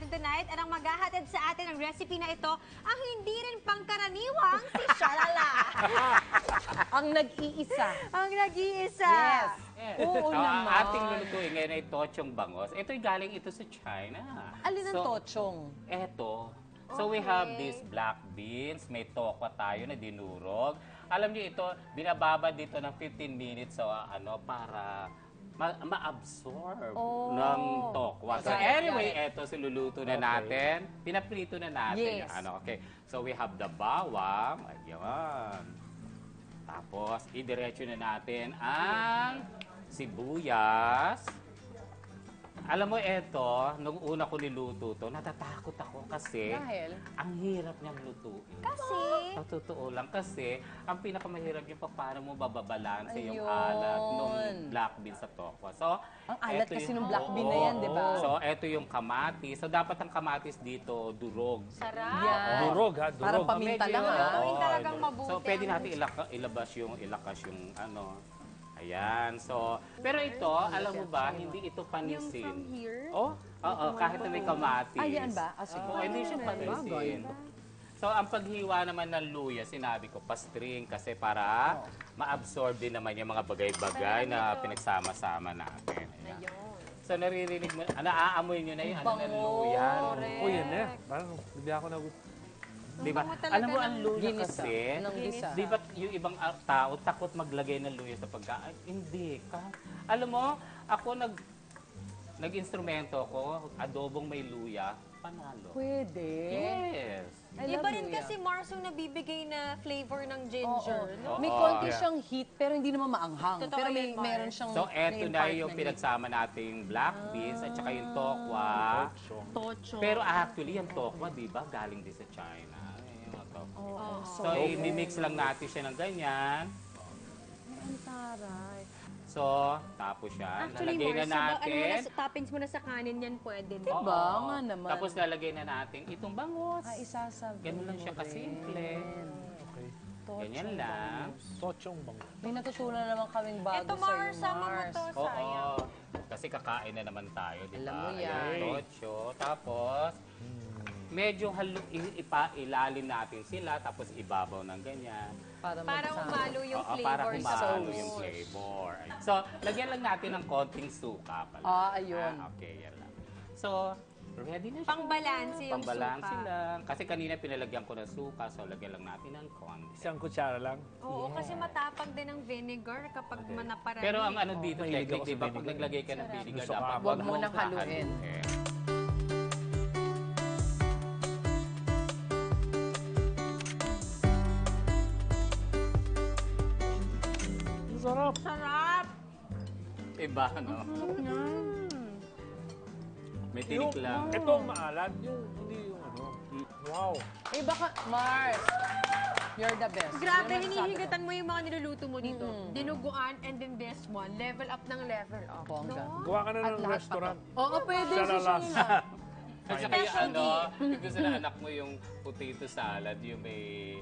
natin tonight at ang maghahatid sa atin ng recipe na ito, ang hindi rin pangkaraniwang si Shalala. Ang nag-iisa. Ang nag-iisa. Yes. Oo Ang naman. ating lulutuin ngayon ay tochong bangos. Ito'y galing ito sa China. Alin ang tochong? Eto. So we have these black beans, may tokwa tayo na dinurog. Alam niyo ito, binababa dito ng 15 minutes so para ma-absorb ng tokwa. So anyway, eto siluluto na natin. Pinaprito na natin. Yes. Okay. So we have the bawang. Ayan. Tapos, idiretso na natin ang sibuyas. Alam mo, eto, nung una ko niluto to, natatakot ako kasi Dahil? ang hirap niyang lutuin. Kasi, Sa totoo lang kasi, ang pinakamahirap yung paano mo bababalanse yung Ayun. alat ng black bean sa tokwa. So, Ang alat eto kasi yung- ng black bean na yan, di ba? So, eto yung kamatis. So, dapat ang kamatis dito durog. sarap. Yan. Durog ha, durog. Parang paminta Medyo- lang ha. Gawin talagang durog. mabuti So, pwede ang- natin ilakas yung Ayan. So, pero ito, alam mo ba, hindi ito panisin. here? Oo, kahit na may kamatis. Ayan ba? Sige. Oo, hindi siya panisin. So, ang paghiwa naman ng luya, sinabi ko, pastring kasi para ma-absorb din naman yung mga bagay-bagay na pinagsama-sama natin. Ayan. So, naririnig mo, naaamoy nyo na yung ano ng luya. Oh, yan eh. Parang bigla ako Di ba? bango talaga Alam mo, ang luya Ginisa. kasi, Ng gisa. di ba yung ibang tao takot maglagay ng luya sa pagkain? Hindi. Alam mo, ako nag-instrumento ko, adobong may luya, panalo. Pwede. Yes. I Iba love rin luya. kasi Mars yung nabibigay na flavor ng ginger. No? May Oo. konti siyang heat, pero hindi naman maanghang. Totoo pero yun, Mar. meron siyang So, eto na na-impart yung na pinagsama nating black beans at saka yung tokwa. Tocho. Pero actually, yung tokwa, di ba, galing din sa China. Yung mga tokwa. So, i-mix lang natin siya ng ganyan. Ang taray. So, tapos yan. Actually, Lalagay na Mars, natin. toppings mo na sa kanin yan, pwede na. Diba? Oo. Nga naman. Tapos lalagay na natin itong bangus. Isasabi. Ganun lang siya kasimple. Okay. Ganyan lang. Tochong bango. May natutunan naman kaming bago Ito, sa'yo, Mars, sama mo Mars. to. Oo. Sayang. Kasi kakain na naman tayo, di ba? Alam mo Ayan, yan. tocho. Tapos, medyo ilalim natin sila, tapos ibabaw ng ganyan. Para Umalo yung Oo, flavor para sa humalo sauce. yung flavor. So, lagyan lang natin ng konting suka pala. Ayun. Okay, yan lang. So, ready na siya. Pangbalanse yung Pangbalanse suka. lang. Kasi kanina pinalagyan ko ng suka, so lagyan lang natin ng konti. Isang kutsara lang. Oo, kasi matapang din ang vinegar kapag manaparami. Pero ang ano dito, mahilig technique, ako sa di ba, pag vinegar. naglagay ka ng vinegar, Gusto ko dapat habang- Huwag mo nang haluin. Ang sarap. Sarap! Iba, no? May tinik lang. Ito ang maalat, yung hindi yung ano. Wow. Eh baka, Mars, you're the best. Grabe, Yan ang sabi hinihigatan mo yung mga niluluto mo dito. Dinuguan and then this one, level up ng level up. Bongga. Gawa ka na At ng lahat restaurant. Oo, pwede. Shalalas. At saka yung ano, yung gusto na anak mo yung potato salad, yung may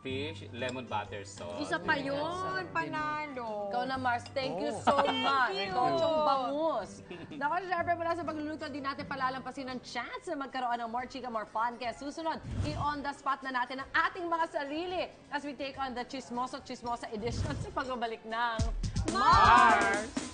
fish, lemon butter sauce. Isa pa yun, panalo. Ikaw na, Mars. Thank you so much. you. Tochong bangus. Naku, syempre mula sa pagluluto, di natin palalampasin ng chance na magkaroon ng more chika, more fun. Kaya susunod, i-on the spot na natin ang ating mga sarili as we take on the Chismosa edition sa pagbabalik ng Mars!